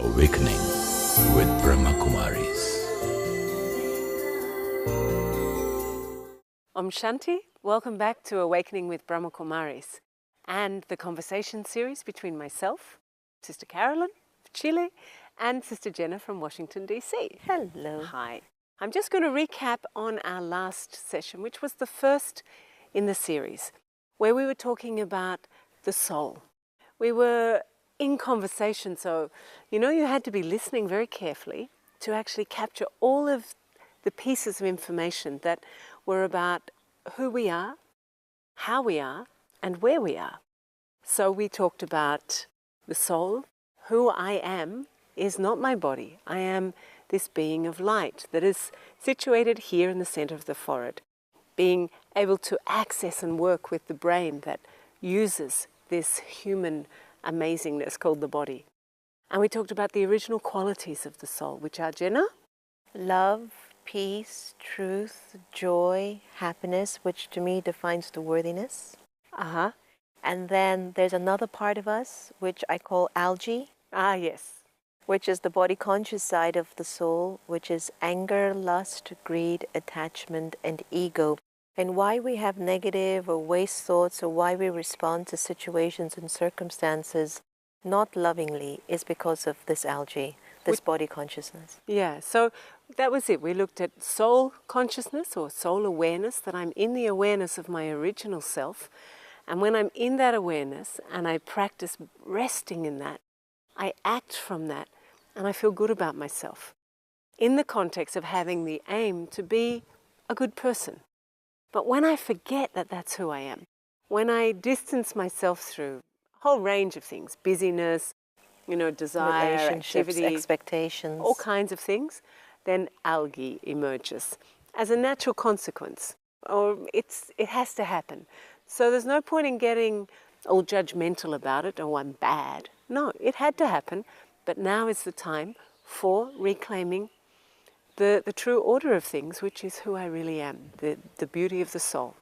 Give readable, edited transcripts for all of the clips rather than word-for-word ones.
Awakening with Brahma Kumaris. Om Shanti, welcome back to Awakening with Brahma Kumaris and the conversation series between myself, Sister Carolyn of Chile, and Sister Jenna from Washington, D.C. Hello. Hi. I'm just going to recap on our last session, which was the first in the series, where we were talking about the soul. We were in conversation, so you had to be listening very carefully to actually capture all of the pieces of information that were about who we are, how we are, and where we are. So we talked about the soul. Who I am is not my body. I am this being of light that is situated here in the center of the forehead, being able to access and work with the brain that uses this human amazingness called the body. And we talked about the original qualities of the soul, which are, Jenna? Love, peace, truth, joy, happiness, which to me defines the worthiness. Uh-huh. And then there's another part of us, which I call algae. Ah, yes. Which is the body conscious side of the soul, which is anger, lust, greed, attachment, and ego. And why we have negative or waste thoughts, or why we respond to situations and circumstances not lovingly, is because of this algae, this body consciousness. Yeah, so that was it. We looked at soul consciousness or soul awareness, that I'm in the awareness of my original self. And when I'm in that awareness and I practice resting in that, I act from that and I feel good about myself in the context of having the aim to be a good person. But when I forget that that's who I am, when I distance myself through a whole range of things, busyness, desire, relationships, activity, expectations, all kinds of things, then algae emerges as a natural consequence. Or it has to happen. So there's no point in getting all judgmental about it, oh, I'm bad. No, it had to happen, but now is the time for reclaiming the true order of things, which is who I really am, the beauty of the soul.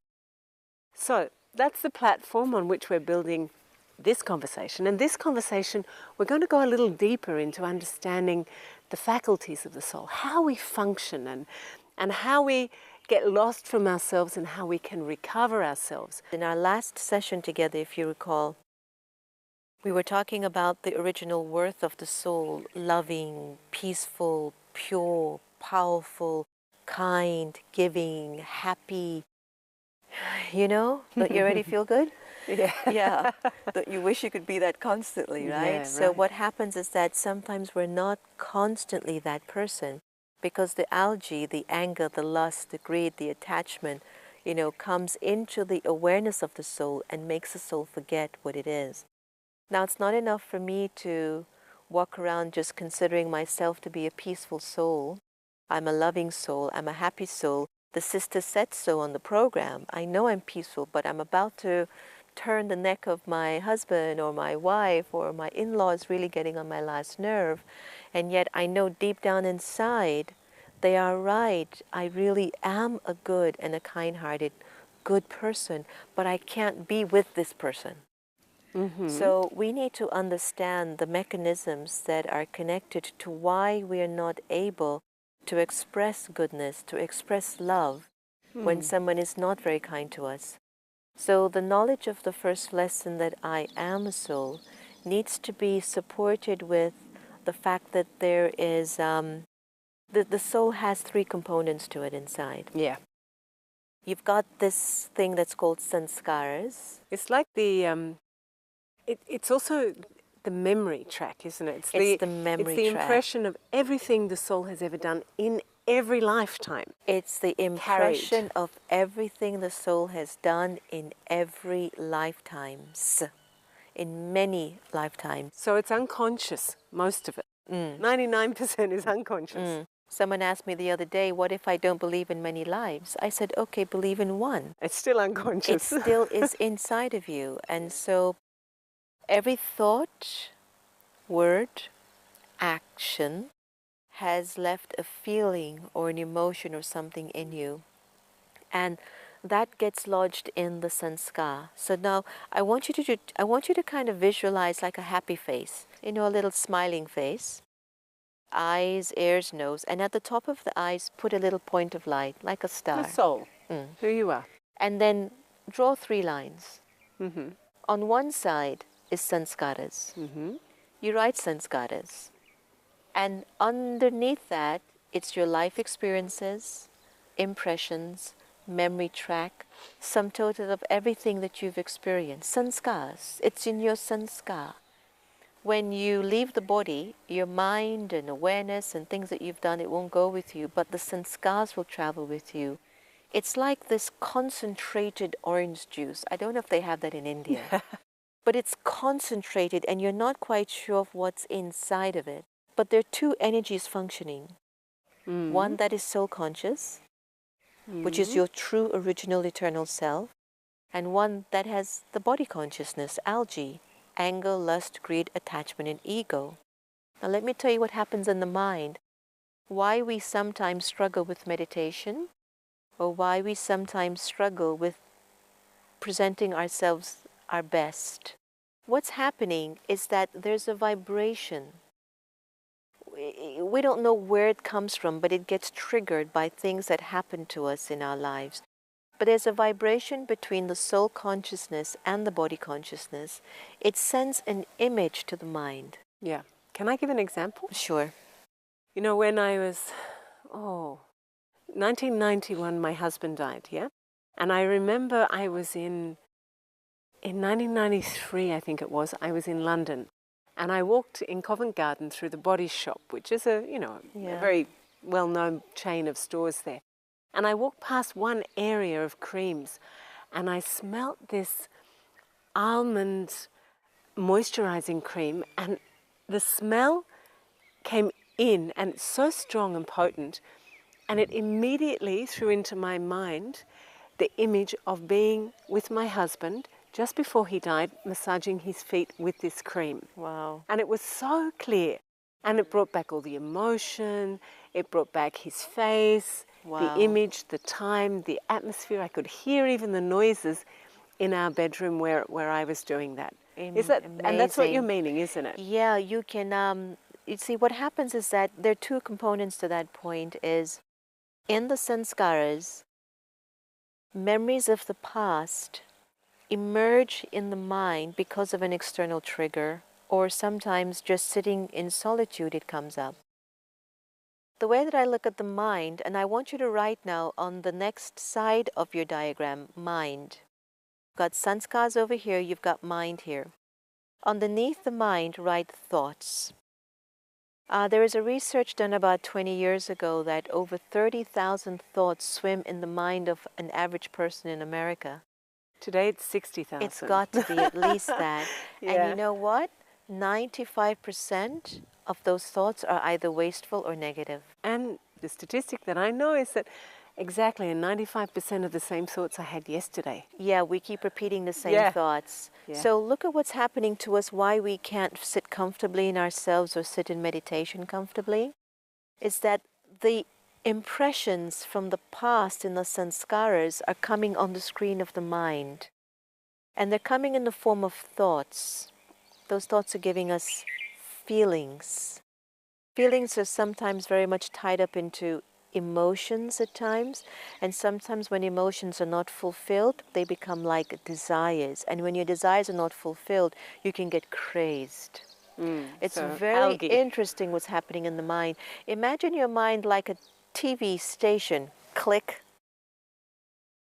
So that's the platform on which we're building this conversation. And this conversation, we're going to go a little deeper into understanding the faculties of the soul, how we function and how we get lost from ourselves and how we can recover ourselves. In our last session together, if you recall, we were talking about the original worth of the soul: loving, peaceful, pure, powerful, kind, giving, happy. Don't you already feel good? Yeah. Yeah. That you wish you could be that constantly, right? Yeah, So right. what happens is that sometimes we're not constantly that person, because the algae, the anger, the lust, the greed, the attachment, comes into the awareness of the soul and makes the soul forget what it is. Now, it's not enough for me to walk around just considering myself to be a peaceful soul. I'm a loving soul. I'm a happy soul. The sister said so on the program. I know I'm peaceful, but I'm about to turn the neck of my husband or my wife or my in-laws really getting on my last nerve. And yet I know deep down inside they are right. I really am a good and a kind-hearted, good person, but I can't be with this person. Mm-hmm. So we need to understand the mechanisms that are connected to why we are not able to express goodness, to express love when someone is not very kind to us. So the knowledge of the first lesson, that I am a soul, needs to be supported with the fact that there is, the soul has three components to it inside. Yeah. You've got this thing that's called sanskaras. It's like it's also the memory track, isn't it? It's the memory It's the track. impression of everything the soul has ever done in every lifetime. It's the impression of everything the soul has done in every lifetimes, in many lifetimes. So it's unconscious, most of it. 99% is unconscious. Someone asked me the other day, what if I don't believe in many lives? I said, okay, believe in one. It's still It unconscious. still is inside of you. And so every thought, word, action has left a feeling or an emotion or something in you. And that gets lodged in the sanskar. So now I want you to kind of visualize like a happy face, a little smiling face. eyes, ears, nose, and at the top of the eyes, put a little point of light, like a star. The soul. Mm. Who you are. And then draw 3 lines. Mm-hmm. On one side is sanskaras. Mm-hmm. You write sanskaras. And underneath that, it's your life experiences, impressions, memory track, sum total of everything that you've experienced. Sanskars. It's in your sanskar. When you leave the body, your mind and awareness and things that you've done, it won't go with you, but the sanskars will travel with you. It's like this concentrated orange juice. I don't know if they have that in India, but it's concentrated and you're not quite sure of what's inside of it. But there are 2 energies functioning. One that is soul conscious, which is your true original eternal self, and one that has the body consciousness, algae, anger, lust, greed, attachment, and ego. Now let me tell you what happens in the mind, why we sometimes struggle with meditation, or why we sometimes struggle with presenting ourselves our best. What's happening is that there's a vibration. We don't know where it comes from, but it gets triggered by things that happen to us in our lives. But there's a vibration between the soul consciousness and the body consciousness. It sends an image to the mind. Yeah. Can I give an example? Sure. You know, when I was, 1991, my husband died, yeah? And I remember I was in 1993, I think it was, I was in London. And I walked in Covent Garden through the Body Shop, which is a very well-known chain of stores there. And I walked past one area of creams and I smelt this almond moisturizing cream, and the smell came in and it's so strong and potent, and it immediately threw into my mind the image of being with my husband just before he died, massaging his feet with this cream. Wow. And it was so clear. And it brought back all the emotion, it brought back his face, the image, the time, the atmosphere. I could hear even the noises in our bedroom where I was doing that. Is that Amazing. And that's what you're meaning, isn't it? Yeah, you can, you see, what happens is that there are 2 components to that point is, in the sanskaras, memories of the past emerge in the mind because of an external trigger, or sometimes just sitting in solitude it comes up. The way that I look at the mind, and I want you to write now on the next side of your diagram, mind. You've got sanskars over here, you've got mind here. Underneath the mind, write thoughts. There is a research done about 20 years ago that over 30,000 thoughts swim in the mind of an average person in America. Today it's 60,000. It's got to be at least that. Yeah. And you know what? 95% of those thoughts are either wasteful or negative. And the statistic that I know is that exactly 95% of the same thoughts I had yesterday. Yeah, we keep repeating the same thoughts. Yeah. So look at what's happening to us, why we can't sit comfortably in ourselves or sit in meditation comfortably, is that the impressions from the past in the sanskaras are coming on the screen of the mind. And they're coming in the form of thoughts. Those thoughts are giving us feelings. Feelings are sometimes very much tied up into emotions at times, and sometimes when emotions are not fulfilled, they become like desires. And when your desires are not fulfilled, you can get crazed. It's so very algae. interesting what's happening in the mind. Imagine your mind like a TV station. Click.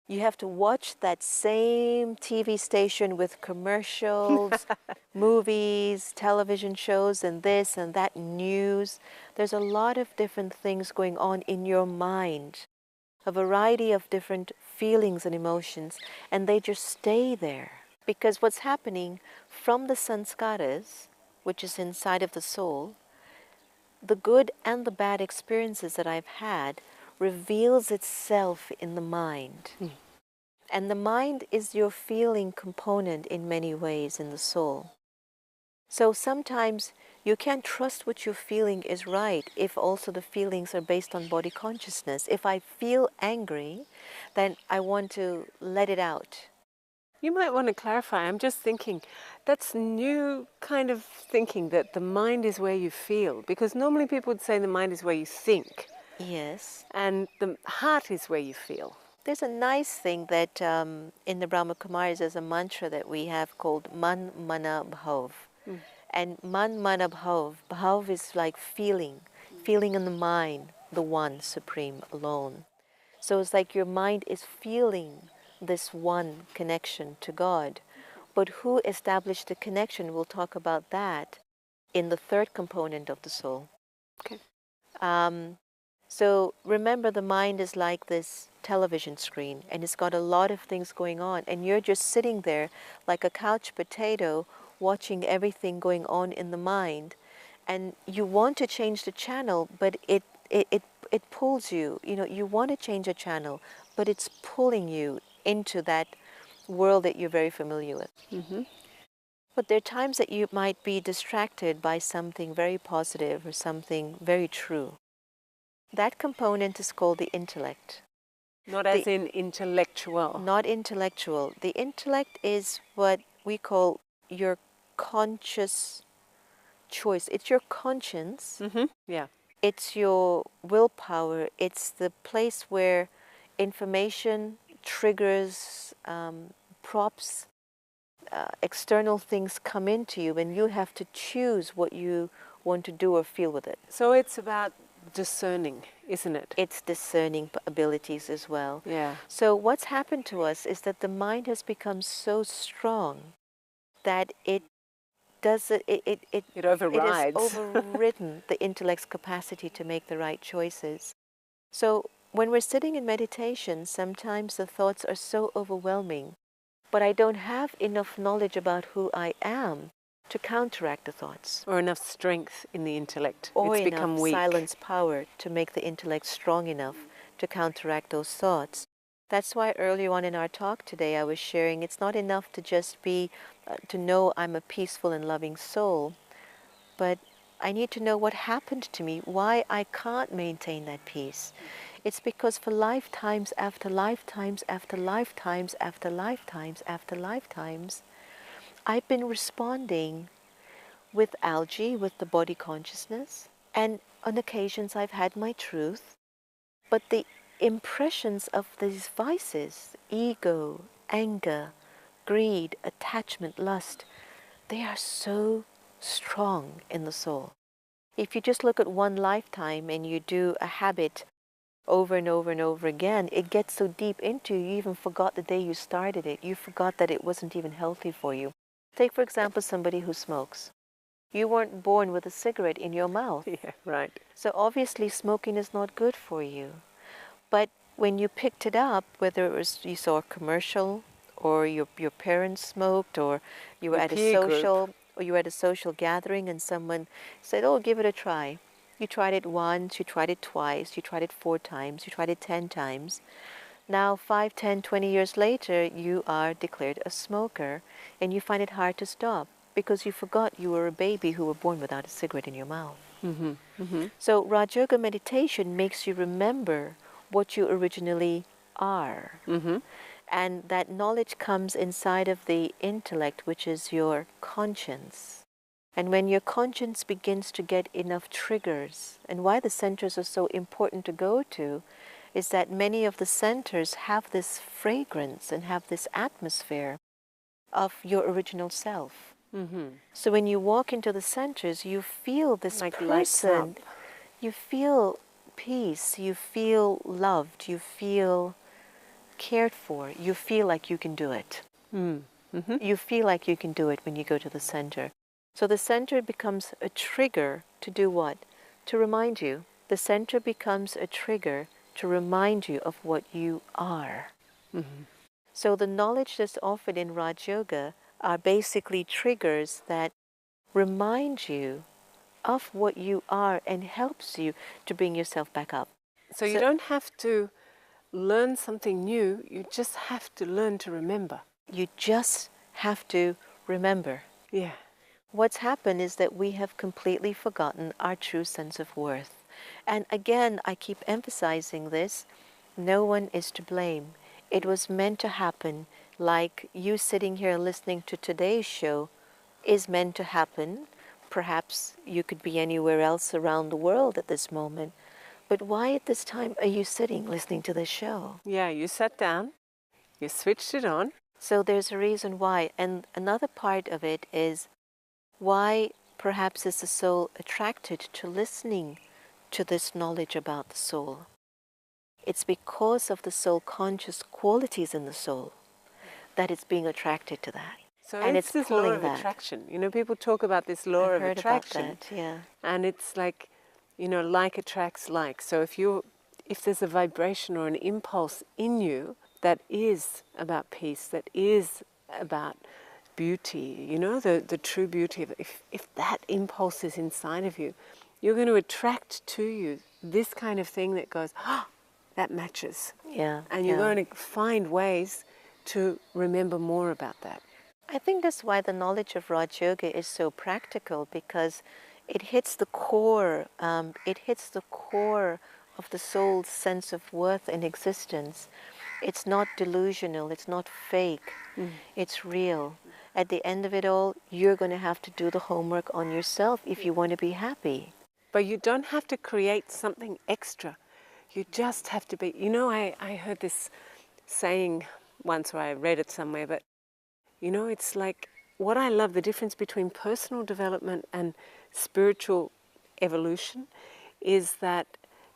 You have to watch that same TV station with commercials, movies, television shows, and this and that, news. There's a lot of different things going on in your mind, a variety of different feelings and emotions, and they just stay there. Because what's happening from the sanskaras, which is inside of the soul, the good and the bad experiences that I've had reveals itself in the mind. And the mind is your feeling component in many ways in the soul. So sometimes you can't trust what you're feeling is right if also the feelings are based on body consciousness. If I feel angry, then I want to let it out. You might want to clarify. I'm just thinking that's new kind of thinking that the mind is where you feel, because normally people would say the mind is where you think Yes. and the heart is where you feel. There's a nice thing that in the Brahma Kumaris, there's a mantra that we have called Man Mana Bhav. And Man Mana Bhav, Bhav is like feeling, feeling in the mind, the one, supreme, alone. So it's like your mind is feeling this one connection to God. But who established the connection? We'll talk about that in the third component of the soul. Okay. So remember, the mind is like this television screen, and it's got a lot of things going on, and you're just sitting there like a couch potato watching everything going on in the mind, and you want to change the channel, but it pulls you. You know, you want to change a channel, but it's pulling you into that world that you're very familiar with. But there are times that you might be distracted by something very positive or something very true. That component is called the intellect. Not as in intellectual. Not intellectual. The intellect is what we call your conscious choice. It's your conscience. Yeah. It's your willpower. It's the place where information triggers, props, external things come into you, and you have to choose what you want to do or feel with it. So it's about discerning, isn't it? Its discerning abilities as well. Yeah. So what's happened to us is that the mind has become so strong that it overrides. It has overridden the intellect's capacity to make the right choices. So when we're sitting in meditation, sometimes the thoughts are so overwhelming, but I don't have enough knowledge about who I am to counteract the thoughts. Or enough strength in the intellect. Or it's become enough weak. silence power to make the intellect strong enough to counteract those thoughts. That's why earlier on in our talk today I was sharing it's not enough to just be, to know I'm a peaceful and loving soul, but I need to know what happened to me, why I can't maintain that peace. It's because for lifetimes after lifetimes after lifetimes after lifetimes after lifetimes, I've been responding with algae, with the body consciousness, and on occasions I've had my truth, but the impressions of these vices, ego, anger, greed, attachment, lust, they are so strong in the soul. If you just look at one lifetime and you do a habit over and over and over again, it gets so deep into you, you even forgot the day you started it. You forgot that it wasn't even healthy for you. Take, for example, somebody who smokes. You weren't born with a cigarette in your mouth. Yeah, right. So obviously smoking is not good for you. But when you picked it up, whether it was you saw a commercial or your parents smoked, or you were Your at a peer social group. or you were at a social gathering and someone said, "Oh, give it a try." You tried it once, you tried it twice, you tried it 4 times, you tried it 10 times. Now 5, 10, 20 years later, you are declared a smoker and you find it hard to stop because you forgot you were a baby who were born without a cigarette in your mouth. So Raj Yoga meditation makes you remember what you originally are. And that knowledge comes inside of the intellect, which is your conscience. And when your conscience begins to get enough triggers, and why the centers are so important to go to, is that many of the centers have this fragrance and have this atmosphere of your original self. So when you walk into the centers, you feel this Like lights person, up. you feel peace, you feel loved, you feel cared for, you feel like you can do it. You feel like you can do it when you go to the center. So the center becomes a trigger to do what? To remind you. The center becomes a trigger to remind you of what you are. So the knowledge that's offered in Raj Yoga are basically triggers that remind you of what you are and helps you to bring yourself back up. So you don't have to learn something new, you just have to learn to remember. You just have to remember. Yeah. What's happened is that we have completely forgotten our true sense of worth. And again, I keep emphasizing this, no one is to blame. It was meant to happen like you sitting here listening to today's show is meant to happen. Perhaps you could be anywhere else around the world at this moment. But why at this time are you sitting listening to this show? Yeah, you sat down, you switched it on. So there's a reason why. And another part of it is why perhaps is the soul attracted to listening to this knowledge about the soul? It's because of the soul conscious qualities in the soul that it's being attracted to that. So And it's it's this law pulling of that. attraction. You know, people talk about this law I've of heard attraction. about that, yeah. And it's like, you know, like attracts like. So if there's a vibration or an impulse in you that is about peace, that is about beauty, you know, the true beauty of it, if that impulse is inside of you, you're going to attract to you this kind of thing that goes, oh, that matches. Yeah. And you're yeah. going to find ways to remember more about that. I think that's why the knowledge of Raj Yoga is so practical, because it hits the core. It hits the core of the soul's sense of worth and existence. It's not delusional. It's not fake. It's real. At the end of it all, you're going to have to do the homework on yourself if you want to be happy. But you don't have to create something extra. You just have to be. You know, I heard this saying once, or I read it somewhere, but you know, it's like what I love, the difference between personal development and spiritual evolution is that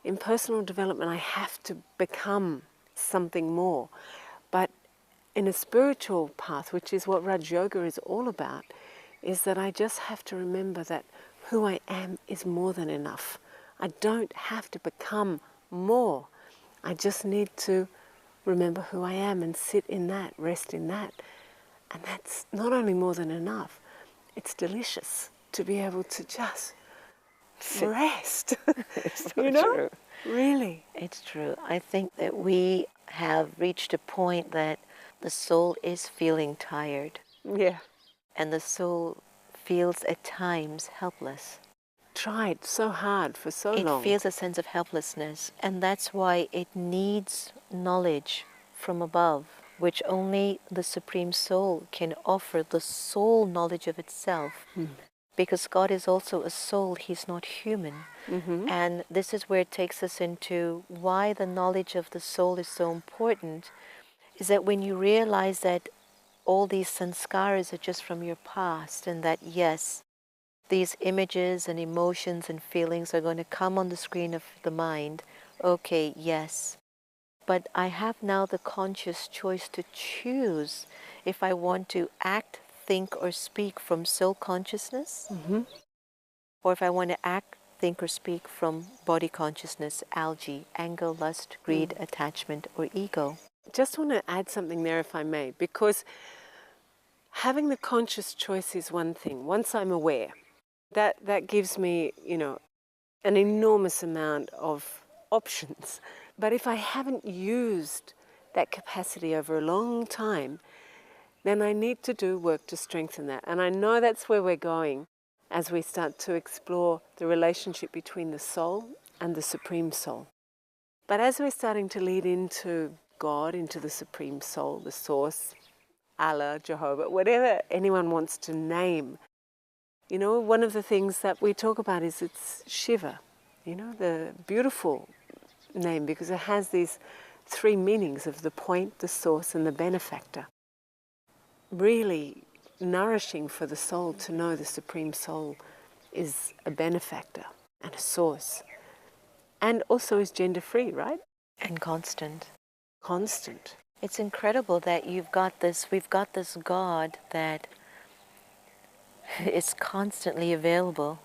in personal development I have to become something more. But in a spiritual path, which is what Raj Yoga is all about, is that I just have to remember that who I am is more than enough. I don't have to become more. I just need to remember who I am and sit in that, rest in that. And that's not only more than enough, it's delicious to be able to just rest. It's so you know? true. Really. It's true. I think that we have reached a point that the soul is feeling tired, Yeah. and the soul feels at times helpless. Tried so hard for so long. It feels a sense of helplessness, and that's why it needs knowledge from above, which only the Supreme Soul can offer, the soul knowledge of itself. Because God is also a soul, He's not human. And this is where it takes us into why the knowledge of the soul is so important, is that when you realize that all these sanskaras are just from your past, and that yes, these images and emotions and feelings are going to come on the screen of the mind, okay, yes. But I have now the conscious choice to choose if I want to act, think, or speak from soul consciousness, or if I want to act, think, or speak from body consciousness, algae, anger, lust, greed, attachment, or ego. Just want to add something there, if I may, because having the conscious choice is one thing. Once I'm aware, that gives me, you know, an enormous amount of options. But if I haven't used that capacity over a long time, then I need to do work to strengthen that. And I know that's where we're going as we start to explore the relationship between the soul and the Supreme Soul. But as we're starting to lead into God, into the Supreme Soul, the Source, Allah, Jehovah, whatever anyone wants to name, you know, one of the things that we talk about is it's Shiva, you know, the beautiful name, because it has these three meanings of the point, the source, and the benefactor. Really nourishing for the soul to know the Supreme Soul is a benefactor and a source. And also is gender-free, right? And constant. Constant. It's incredible that we've got this God that is constantly available.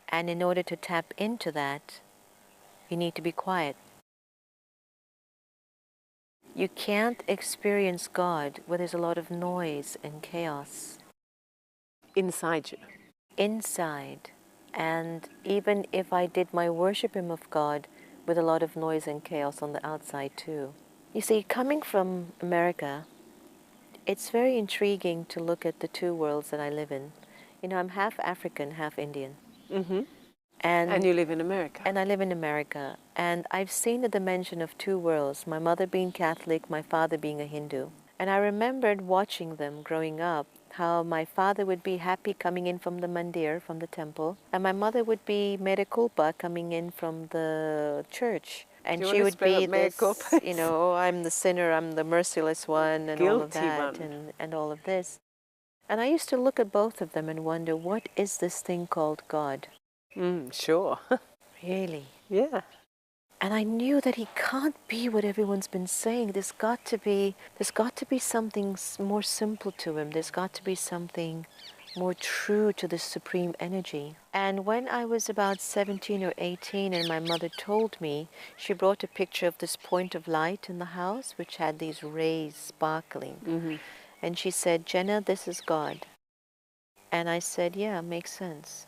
And in order to tap into that, you need to be quiet. You can't experience God where there's a lot of noise and chaos. Inside you. Inside. And even if I did my worshiping of God with a lot of noise and chaos on the outside too. You see, coming from America, it's very intriguing to look at the two worlds that I live in. You know, I'm half African, half Indian. And you live in America. And I live in America. And I've seen the dimension of two worlds, my mother being Catholic, my father being a Hindu. And I remembered watching them growing up, how my father would be happy coming in from the mandir, from the temple, and my mother would be mea culpa coming in from the church. And she would be this, you know, oh, I'm the sinner, I'm the merciless one, and all of that, and all of this. And I used to look at both of them and wonder, what is this thing called God? Sure. Really? Yeah. And I knew that he can't be what everyone's been saying. There's got to be something more simple to him. There's got to be something more true to the supreme energy. And when I was about 17 or 18 and my mother told me, she brought a picture of this point of light in the house which had these rays sparkling. And she said, Jenna, this is God. And I said, yeah, makes sense.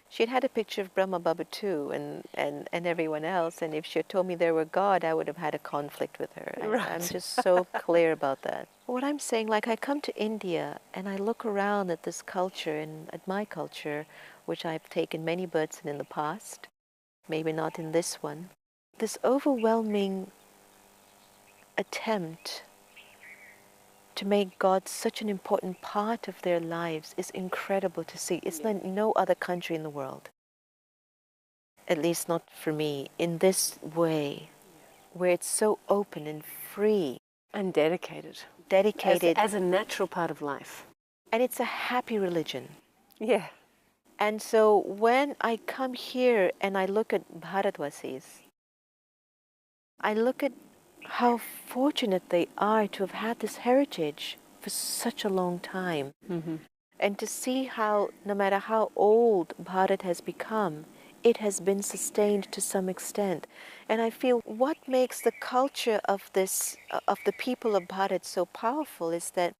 She'd had a picture of Brahma Baba too, and everyone else, and if she had told me there were God, I would have had a conflict with her. Right. I'm just so clear about that. What I'm saying, like I come to India and I look around at this culture and at my culture, which I've taken many births in the past, maybe not in this one, this overwhelming attempt to make God such an important part of their lives is incredible to see. It's like no other country in the world, at least not for me, in this way, where it's so open and free. And dedicated. Dedicated. As a natural part of life. And it's a happy religion. Yeah. And so when I come here and I look at Bharatvasis, I look at how fortunate they are to have had this heritage for such a long time. And to see how, no matter how old Bharat has become, it has been sustained to some extent. And I feel what makes the culture of this, of the people of Bharat so powerful is that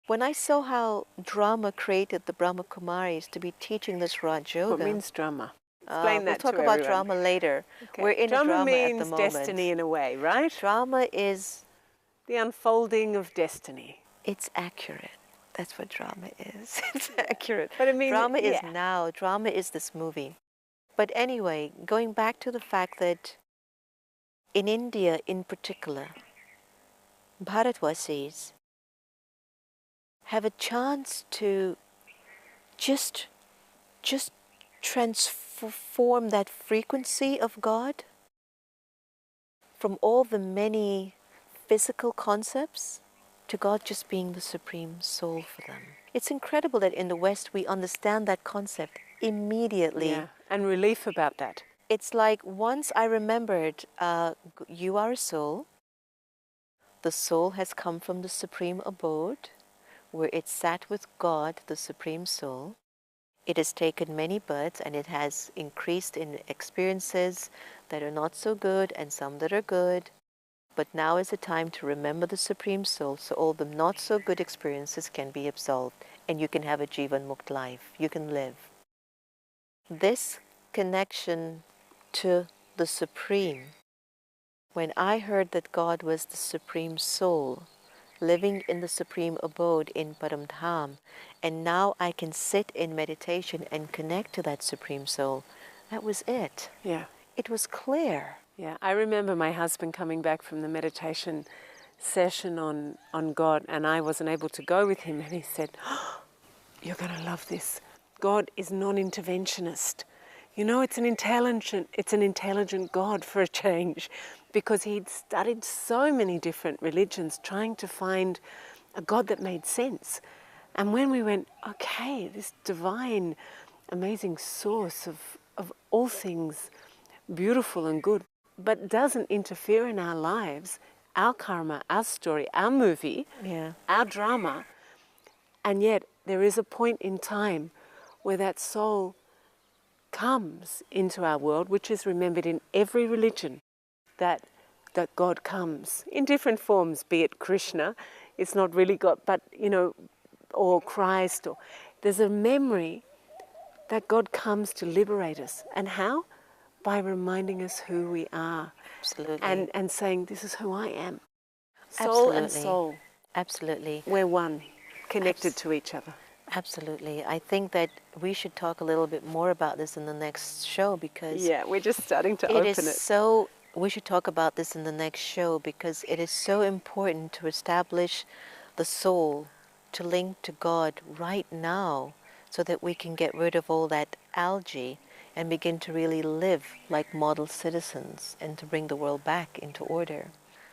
when I saw how drama created the Brahma Kumaris to be teaching this Raj Yoga. What means drama? Explain that we'll talk about drama later. Okay. We're in drama at the moment. Drama means destiny in a way, right? Drama is the unfolding of destiny. It's accurate. That's what drama is. It's accurate. But it means drama is now. Drama is this movie. But anyway, going back to the fact that in India in particular, Bharatvasis have a chance to just transform that frequency of God from all the many physical concepts to God just being the supreme soul for them. It's incredible that in the West we understand that concept immediately. Yeah, and relief about that. It's like once I remembered, you are a soul. The soul has come from the supreme abode where it sat with God, the supreme soul. It has taken many births and it has increased in experiences that are not so good and some that are good. But now is the time to remember the Supreme Soul so all the not so good experiences can be absolved and you can have a Jivan Mukt life. You can live. This connection to the Supreme, when I heard that God was the Supreme Soul, living in the Supreme Abode in Param Dham, and now I can sit in meditation and connect to that Supreme Soul, that was it. Yeah. It was clear. Yeah, I remember my husband coming back from the meditation session on God, and I wasn't able to go with him, and he said, oh, you're going to love this. God is non-interventionist. You know, it's an intelligent God for a change, because he'd studied so many different religions trying to find a God that made sense. And when we went, okay, this divine, amazing source of all things beautiful and good, but doesn't interfere in our lives, our karma, our story, our movie, our drama. And yet there is a point in time where that soul comes into our world, which is remembered in every religion, that God comes in different forms, be it Krishna, it's not really God, but, you know, or Christ, or there's a memory that God comes to liberate us. And how? By reminding us who we are. Absolutely. And saying, this is who I am. Soul and soul. Absolutely. We're one, connected to each other. Absolutely. I think that we should talk a little bit more about this in the next show because Yeah, we're just starting to it open is it. so. We should talk about this in the next show because it is so important to establish the soul, to link to God right now so that we can get rid of all that algae and begin to really live like model citizens and to bring the world back into order.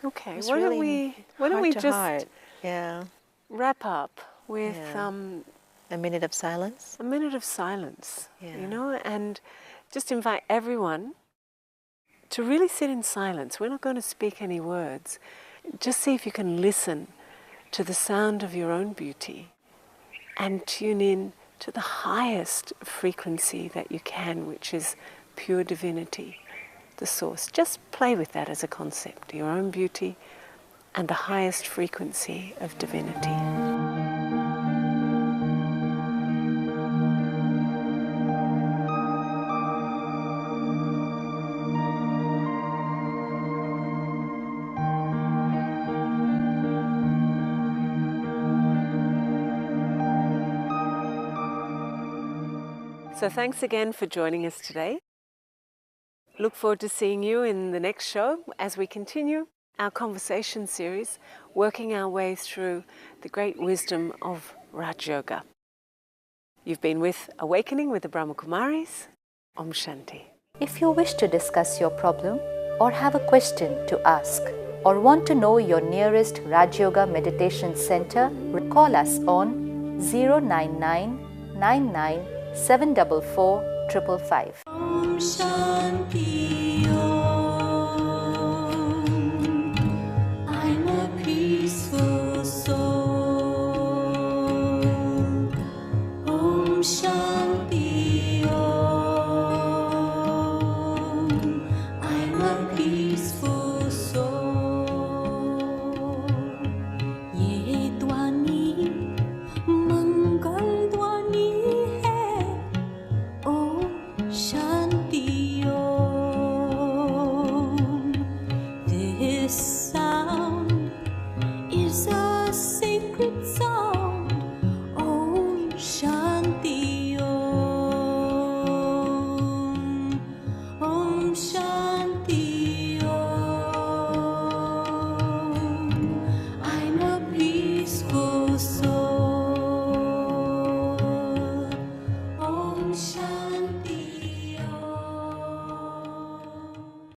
Okay, It's why don't really we heart to just heart. Yeah. wrap up with Yeah. A minute of silence. a minute of silence, Yeah. you know, and just invite everyone to really sit in silence. We're not going to speak any words. Just see if you can listen to the sound of your own beauty and tune in to the highest frequency that you can, which is pure divinity, the source. Just play with that as a concept, your own beauty and the highest frequency of divinity. So thanks again for joining us today. Look forward to seeing you in the next show as we continue our conversation series, working our way through the great wisdom of Raj Yoga. You've been with Awakening with the Brahma Kumaris. Om Shanti. If you wish to discuss your problem or have a question to ask or want to know your nearest Raj Yoga Meditation Center, call us on 099 99 744 555. Om Shanti.